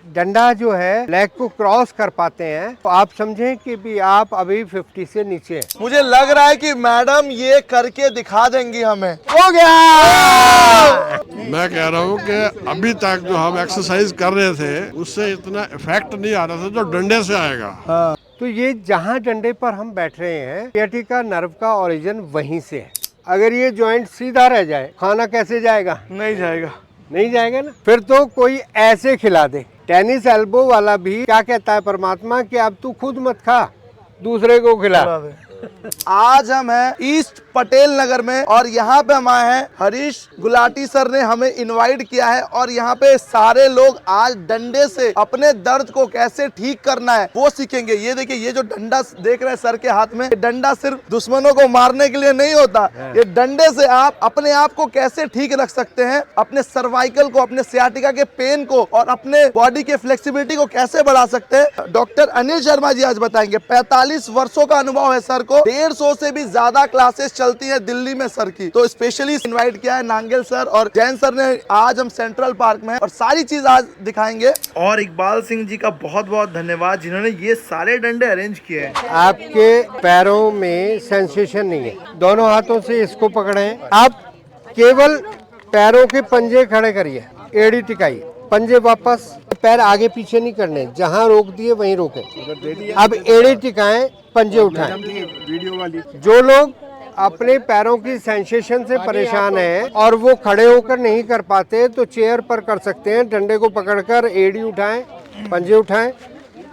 डंडा जो है लेग को क्रॉस कर पाते हैं तो आप समझें कि भी आप अभी 50 से नीचे हैं। मुझे लग रहा है कि मैडम ये करके दिखा देंगी हमें। हो गया। मैं कह रहा हूँ कि अभी तक जो हम एक्सरसाइज कर रहे थे उससे इतना इफेक्ट नहीं आ रहा था जो डंडे से आएगा। तो ये जहाँ डंडे पर हम बैठ रहे हैं सियाटिका नर्व का ओरिजिन वहीं से है। अगर ये जॉइंट सीधा रह जाए खाना कैसे जाएगा? नहीं जाएगा। नहीं जाएगा ना। फिर तो कोई ऐसे खिला दे। टेनिस एल्बो वाला भी क्या कहता है परमात्मा कि अब तू खुद मत खा, दूसरे को खिला। आज हम हैं ईस्ट पटेल नगर में और यहाँ पे हम आए हैं, हरीश गुलाटी सर ने हमें इनवाइट किया है और यहाँ पे सारे लोग आज डंडे से अपने दर्द को कैसे ठीक करना है वो सीखेंगे। ये देखिए, ये जो डंडा देख रहे हैं सर के हाथ में, डंडा सिर्फ दुश्मनों को मारने के लिए नहीं होता, ये डंडे से आप अपने आप को कैसे ठीक रख सकते हैं, अपने सर्वाइकल को, अपने सियाटिका के पेन को और अपने बॉडी के फ्लेक्सिबिलिटी को कैसे बढ़ा सकते हैं। डॉक्टर अनिल शर्मा जी आज बताएंगे। 45 वर्षों का अनुभव है सर को, 150 से भी ज्यादा क्लासेस चलती है दिल्ली में सर की। तो स्पेशली इनवाइट किया है नांगल सर और जैन सर ने। आज हम सेंट्रल पार्क में और सारी चीज आज दिखाएंगे। और इकबाल सिंह जी का बहुत बहुत धन्यवाद जिन्होंने ये सारे डंडे अरेंज किए हैं। आपके पैरों में सेंसेशन नहीं है, दोनों हाथों से इसको पकड़ें। आप केवल पैरों के पंजे खड़े करिए, एड़ी टिकाइए, पंजे वापस, पैर आगे पीछे नहीं करने, जहां रोक दिए वहीं रोके। अब एड़ी टिकाएं, पंजे उठाएं। जो लोग अपने पैरों की सेंसेशन से परेशान हैं और वो खड़े होकर नहीं कर पाते तो चेयर पर कर सकते हैं। डंडे को पकड़कर एड़ी उठाएं, पंजे उठाएं।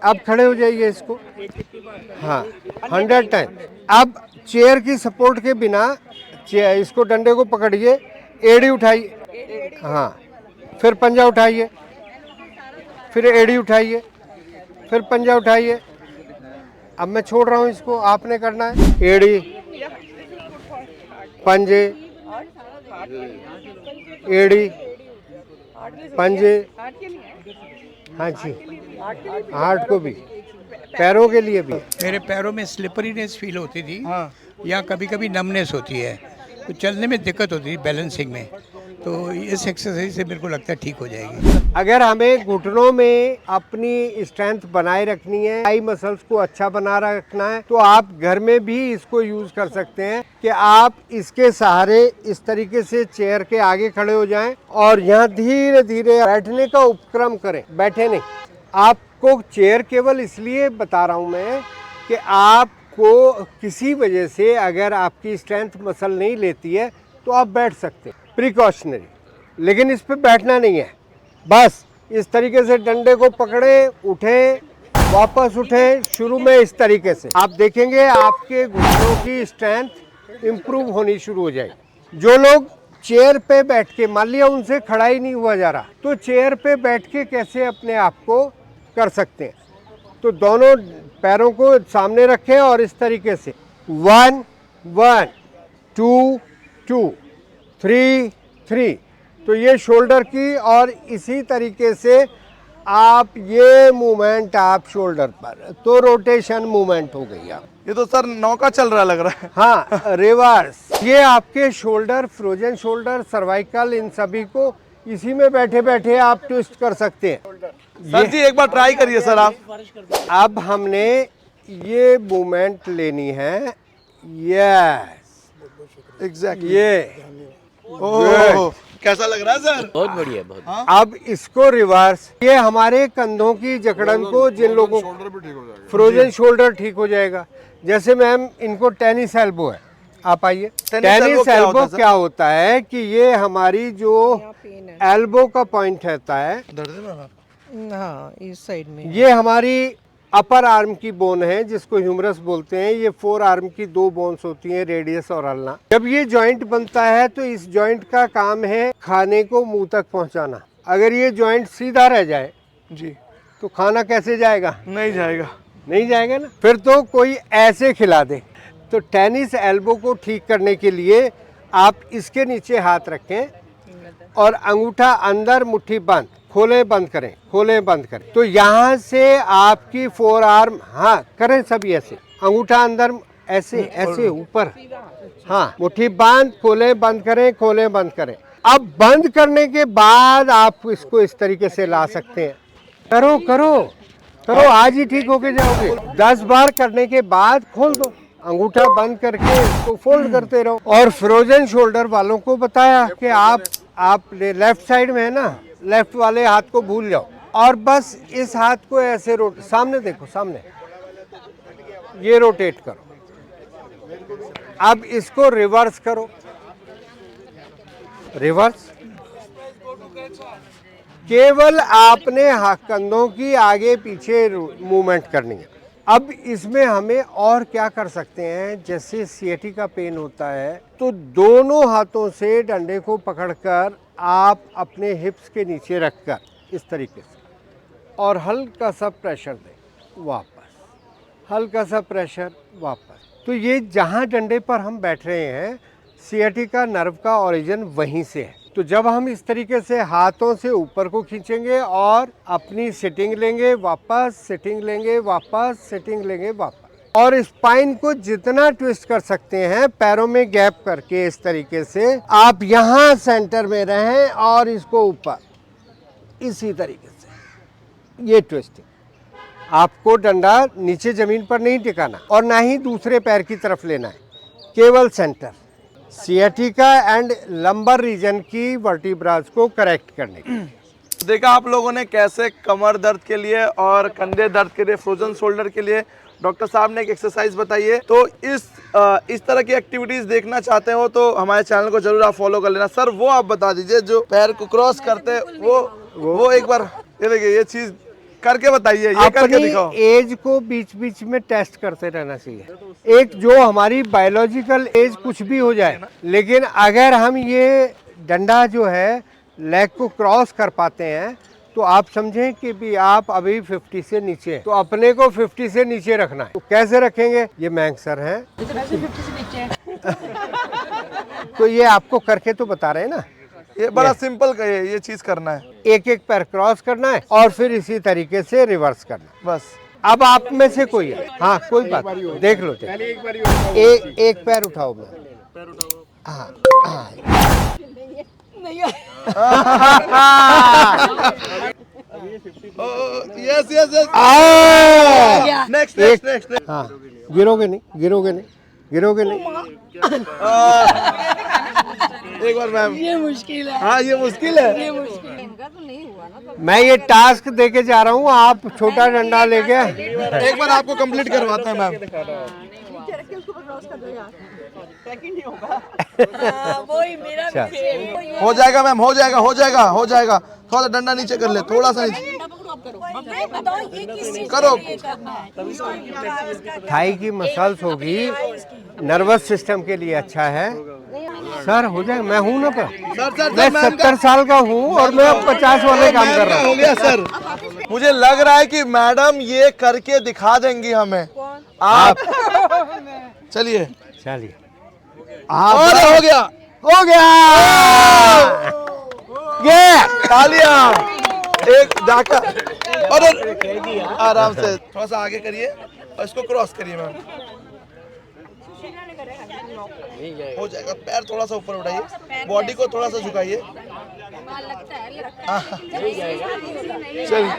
अब खड़े हो जाइए इसको, हाँ 100 टाइम। अब चेयर की सपोर्ट के बिना इसको डंडे को पकड़िए, एड़ी उठाइए, हाँ फिर पंजा उठाइए, फिर एड़ी उठाइए, फिर पंजा उठाइए। अब मैं छोड़ रहा हूँ इसको, आपने करना है। एड़ी, पंजे, एड़ी, पंजे, हाँ जी, हार्ट को भी, पैरों के लिए भी। मेरे पैरों में स्लिपरीनेस फील होती थी, या कभी कभी नमनेस होती है, तो चलने में दिक्कत होती थी, बैलेंसिंग में। तो इस एक्सरसाइज से मेरे को लगता है ठीक हो जाएगी। अगर हमें घुटनों में अपनी स्ट्रेंथ बनाए रखनी है, थाई मसल्स को अच्छा बना रखना है, तो आप घर में भी इसको यूज कर सकते हैं कि आप इसके सहारे इस तरीके से चेयर के आगे खड़े हो जाएं और यहाँ धीरे धीरे बैठने का उपक्रम करें। बैठे नहीं, आपको चेयर केवल इसलिए बता रहा हूँ मैं कि आपको किसी वजह से अगर आपकी स्ट्रेंथ मसल नहीं लेती है तो आप बैठ सकते हैं, प्रिकॉशनरी, लेकिन इस पे बैठना नहीं है। बस इस तरीके से डंडे को पकड़े, उठे, वापस उठे, शुरू में इस तरीके से आप देखेंगे आपके घुटनों की स्ट्रेंथ इम्प्रूव होनी शुरू हो जाएगी। जो लोग चेयर पे बैठ के, मान लिया उनसे खड़ा ही नहीं हुआ जा रहा, तो चेयर पे बैठ के कैसे अपने आप को कर सकते हैं। तो दोनों पैरों को सामने रखें और इस तरीके से 1 1 2 2 3 3, तो ये शोल्डर की, और इसी तरीके से आप ये मूवमेंट आप शोल्डर पर, तो रोटेशन मूवमेंट हो गई आप। ये तो सर नौका चल रहा लग रहा है। हाँ, रिवर्स। ये आपके शोल्डर, फ्रोजन शोल्डर, सर्वाइकल, इन सभी को इसी में बैठे बैठे आप ट्विस्ट कर सकते हैं। सर जी एक बार ट्राई करिए सर आप। अब हमने ये मूवमेंट लेनी है, यस एग्जैक्टली। ये ओह कैसा लग रहा है सर? बहुत बढ़िया, बहुत। अब इसको रिवर्स, ये हमारे कंधों की जकड़न को, जिन लोगों को फ्रोजन शोल्डर ठीक हो जाएगा। जैसे मैम इनको टेनिस एल्बो है, आप आइए। टेनिस एल्बो क्या होता है कि ये हमारी जो एल्बो का पॉइंट रहता है, हाँ इस साइड में, ये हमारी अपर आर्म की बोन है जिसको ह्यूमरस बोलते हैं। ये 4 आर्म की 2 बोन्स होती हैं, रेडियस और अल्ना। जब ये जॉइंट बनता है तो इस जॉइंट का काम है खाने को मुंह तक पहुंचाना। अगर ये जॉइंट सीधा रह जाए जी तो खाना कैसे जाएगा? नहीं जाएगा। नहीं जाएगा ना। फिर तो कोई ऐसे खिला दे। तो टेनिस एल्बो को ठीक करने के लिए आप इसके नीचे हाथ रखें और अंगूठा अंदर, मुट्ठी बंद, खोले बंद करें, खोले बंद करें। तो यहाँ से आपकी 4 आर्म, हाँ करें सभी ऐसे, अंगूठा अंदर, ऐसे ऐसे ऊपर, हाँ मुट्ठी बंद, खोले बंद करें, खोले बंद करें। अब बंद करने के बाद आप इसको इस तरीके से ला सकते हैं, करो करो करो, आज ही ठीक होके जाओगे। 10 बार करने के बाद खोल दो, अंगूठा बंद करके इसको फोल्ड करते रहो। और फ्रोजन शोल्डर वालों को बताया कि आप लेफ्ट साइड में है ना, लेफ्ट वाले हाथ को भूल जाओ और बस इस हाथ को ऐसे सामने देखो, सामने ये रोटेट करो। अब इसको रिवर्स करो, रिवर्स। केवल आपने कंधों की आगे पीछे मूवमेंट करनी है। अब इसमें हमें और क्या कर सकते हैं, जैसे सियाटिका पेन होता है तो दोनों हाथों से डंडे को पकड़कर आप अपने हिप्स के नीचे रखकर इस तरीके से और हल्का सा प्रेशर दें, वापस, हल्का सा प्रेशर, वापस। तो ये जहाँ डंडे पर हम बैठ रहे हैं, सियाटिका नर्व का ओरिजिन वहीं से है। तो जब हम इस तरीके से हाथों से ऊपर को खींचेंगे और अपनी सिटिंग लेंगे, वापस सिटिंग लेंगे, वापस सिटिंग लेंगे, वापस, और स्पाइन को जितना ट्विस्ट कर सकते हैं पैरों में गैप करके इस तरीके से आप यहाँ सेंटर में रहें और इसको ऊपर इसी तरीके से ये ट्विस्टिंग। आपको डंडा नीचे जमीन पर नहीं टिकाना और ना ही दूसरे पैर की तरफ लेना है, केवल centre. Sciatica and lumbar region की वर्टिब्रास को करेक्ट करने की। देखा आप लोगों ने कैसे कमर दर्द के लिए और कंधे दर्द के लिए, फ्रोजन शोल्डर के लिए डॉक्टर साहब ने एक एक्सरसाइज बताई है। तो इस तरह की एक्टिविटीज देखना चाहते हो तो हमारे चैनल को जरूर आप फॉलो कर लेना। सर वो आप बता दीजिए जो पैर को क्रॉस करते वो एक बार ये देखिए, ये चीज करके बताइए, ये करके दिखाओ। एज को बीच बीच में टेस्ट करते रहना चाहिए। एक जो हमारी बायोलॉजिकल एज कुछ भी हो जाए, लेकिन अगर हम ये डंडा जो है लेग को क्रॉस कर पाते हैं तो आप समझें कि भी आप अभी 50 से नीचे हैं, तो अपने को 50 से नीचे रखना है। तो कैसे रखेंगे, ये मैंग सर हैं तो ये आपको करके तो बता रहे हैं ना। ये बड़ा सिंपल का ये चीज करना है, एक एक पैर क्रॉस करना है और फिर इसी तरीके से रिवर्स करना। बस अब आप में से कोई है, हाँ कोई बात देख लो, एक पैर उठाओ, मैं हाँ yes yes yes, next next next. हाँ, गिरोगे नहीं, गिरोगे नहीं, गिरोगे नहीं। एक बार मैम, ये मुश्किल है, हाँ ये मुश्किल है। ये मुश्किल है। मैं ये टास्क देके जा रहा हूँ, आप छोटा डंडा लेके एक बार आपको कंप्लीट करवाते हैं मैम। वही मेरा हो जाएगा मैम, हो जाएगा हो जाएगा हो जाएगा। थोड़ा सा डंडा नीचे कर ले, थोड़ा सा नीचे करो। थाई की मसल्स होगी, नर्वस सिस्टम के लिए अच्छा है। सर हो जाएगा, मैं हूँ ना पर सर मैं 70 साल का हूँ और मैं अब 50 वाले काम कर रहा हूँ। हो गया सर, मुझे लग रहा है कि मैडम ये करके दिखा देंगी हमें। आप चलिए चलिए, और हो गया हो गया, ये तालियां। एक जाकर और आराम से थोड़ा सा आगे करिए और इसको क्रॉस करिए मैम, हो जाएगा। पैर थोड़ा सा ऊपर उठाइए, बॉडी को थोड़ा सा झुकाइए। चलिए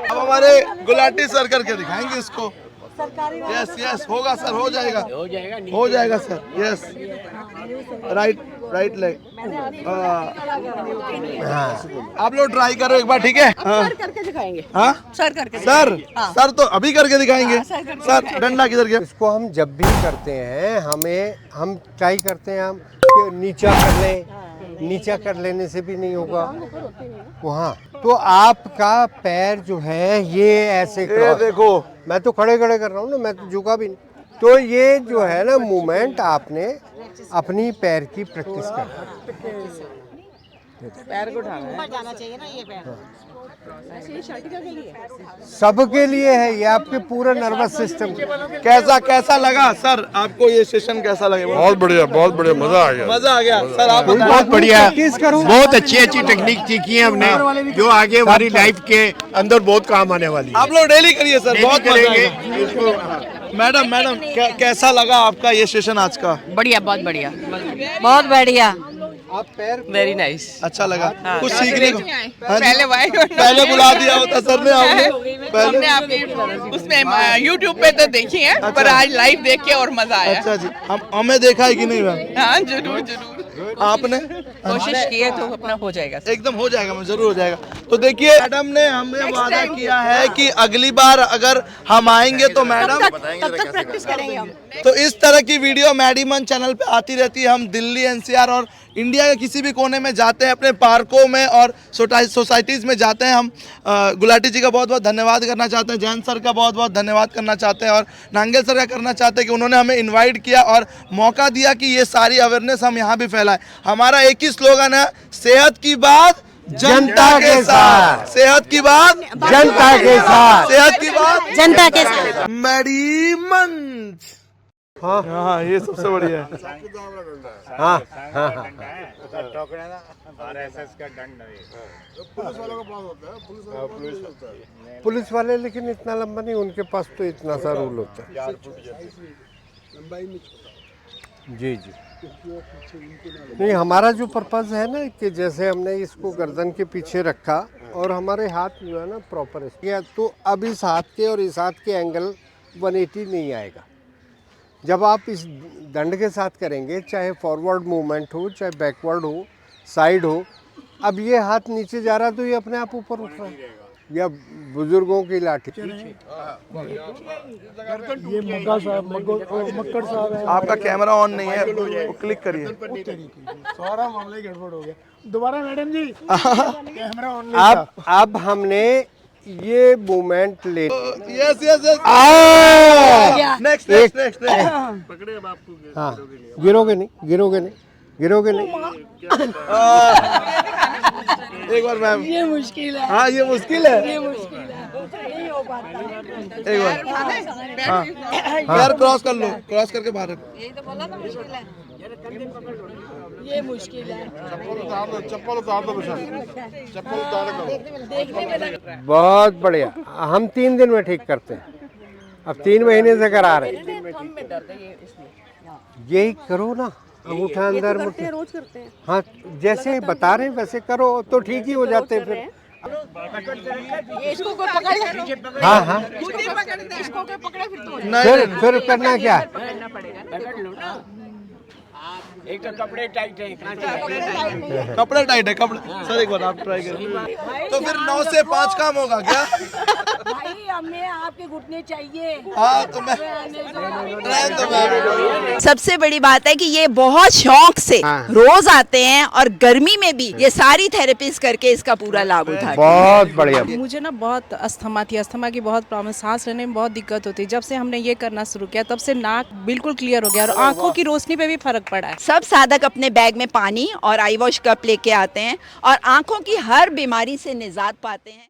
अब हमारे गुलाटी सर करके दिखाएंगे इसको। यस यस, होगा सर, हो जाएगा हो जाएगा सर। Yes, right leg. आप लोग ट्राई करो एक बार, ठीक है? सर करके दिखाएंगे। हाँ सर तो अभी करके दिखाएंगे। सर डंडा किधर गया? इसको हम जब भी करते हैं हम ट्राई करते हैं हम कि नीचा कर लें, नीचा कर लेने से भी नहीं होगा वहाँ। तो आपका पैर जो है ये ऐसे क्रॉस, देखो मैं तो खड़े खड़े कर रहा हूँ ना, मैं तो झुका भी नहीं। तो ये जो है ना मूवमेंट आपने अपनी पैर की प्रैक्टिस करना, पैर को उठाना जाना चाहिए ना, ये पैर सबके लिए है, ये आपके पूरा नर्वस सिस्टम। कैसा लगा सर आपको ये सेशन, कैसा लगे? बहुत बढ़िया, मजा आ गया, मजा आ गया सर। आप बहुत बढ़िया, बहुत अच्छी टెక్నిక్ सीखी है हमने जो आगे हमारी लाइफ के अंदर बहुत काम आने वाली है। आप लोग डेली करिए सर, बहुत करेंगे। मैडम कैसा लगा आपका ये सेशन आज का? बढ़िया, बहुत बढ़िया, बहुत बढ़िया। आप पैर वेरी नाइस। अच्छा लगा हाँ। कुछ सीखने को? हाँ जी। पहले वाई पहले बुला दिया होता सर ने आपने पहले। हमने आपकी उसमें यूट्यूब पे तो देखी है पर आज लाइव देख के और मजा आया। अच्छा जी, हमें देखा है कि नहीं मैम? हाँ जरूर जरूर आपने कोशिश की है तो अपना हो जाएगा। एकदम हो जाएगा, मैं जरूर हो जाएगा। तो देखिए मैडम ने हमें वादा किया है कि अगली बार अगर हम आएंगे तो मैडम तब तक प्रैक्टिस करेंगे हम। तो इस तरह की वीडियो मैडीमन चैनल पे आती रहती है। हम दिल्ली एनसीआर और इंडिया के किसी भी कोने में जाते हैं, अपने पार्कों में और सोसाइटीज़ में जाते हैं। हम गुलाटी जी का बहुत बहुत धन्यवाद करना चाहते हैं, जैन सर का बहुत बहुत धन्यवाद करना चाहते हैं और नांगल सर का करना चाहते हैं कि उन्होंने हमें इनवाइट किया और मौका दिया कि ये सारी अवेयरनेस हम यहाँ भी फैलाएं। हमारा एक ही स्लोगन है, सेहत की बात जनता के साथ, सेहत की बात जनता के साथ, सेहत की बात जनता के साथ। मैडीमन। हाँ हाँ ये सबसे बढ़िया है। हाँ हाँ हाँ। पुलिस वाले लेकिन इतना लंबा नहीं, उनके पास तो इतना सा रूल होता है। जी जी नहीं, हमारा जो पर्पस है ना कि जैसे हमने इसको गर्दन के पीछे रखा और हमारे हाथ जो है ना प्रॉपर किया, तो अब इस हाथ के और इस हाथ के एंगल 180 नहीं आएगा। जब आप इस दंड के साथ करेंगे, चाहे फॉरवर्ड मूवमेंट हो चाहे बैकवर्ड हो, साइड हो, अब ये हाथ नीचे जा रहा तो ये अपने आप ऊपर उठ रहा है। या बुजुर्गों की लाठी। ये मक्का साहब मक्कड़ साहब है। आपका कैमरा ऑन नहीं है, वो क्लिक करिए। सारा मामला ही गड़बड़ हो गया। दोबारा मैडम जी कैमरा ऑन नहीं था। अब हमने ये मूवमेंट ले yes yes yes. Next next next. हाँ, गिरोगे नहीं। एक बार मैम, ये मुश्किल है। हाँ ये मुश्किल है। ये मुश्किल है, नहीं हो पाता है। एक बार हाँ, पैर क्रॉस कर लो, क्रॉस करके बाहर रखो। यही तो बोला था मुश्किल है। ये मुश्किल है। चप्पल उतार दो, चप्पल उतार दो। देखने में लग रहा है। बहुत बढ़िया। हम 3 दिन में ठीक करते हैं, अब 3 महीने से करा रहे हैं। थंब में दर्द है ये इसमें। यही करो ना, अंगूठा अंदर करते हैं, रोज करते हैं। हाँ, जैसे बता रहे हैं वैसे करो तो ठीक ही हो जाते हैं फिर। ये इसको कोई पकड़। हाँ हाँ, खुद ही पकड़ते, इसको कोई पकड़े फिर तो फिर करना क्या है? करना पड़ेगा। एक तो कपड़े टाइट है, कपड़े टाइट है कपड़े। सर एक बार आप ट्राई करें। तो फिर 9 से 5 काम होगा क्या? भाई हमें आपके घुटने चाहिए। हाँ तो मैं सबसे बड़ी बात है कि ये बहुत शौक से रोज आते हैं और गर्मी में भी ये सारी थेरेपीज करके इसका पूरा लाभ उठाते हैं। बहुत बढ़िया। मुझे ना बहुत अस्थमा थी, अस्थमा की बहुत प्रॉब्लम, सांस लेने में बहुत दिक्कत होती। जब से हमने ये करना शुरू किया तब से नाक बिल्कुल क्लियर हो गया और आंखों की रोशनी पे भी फर्क पड़ा है। सब साधक अपने बैग में पानी और आई वॉश कप लेके आते हैं और आंखों की हर बीमारी से निजात पाते हैं।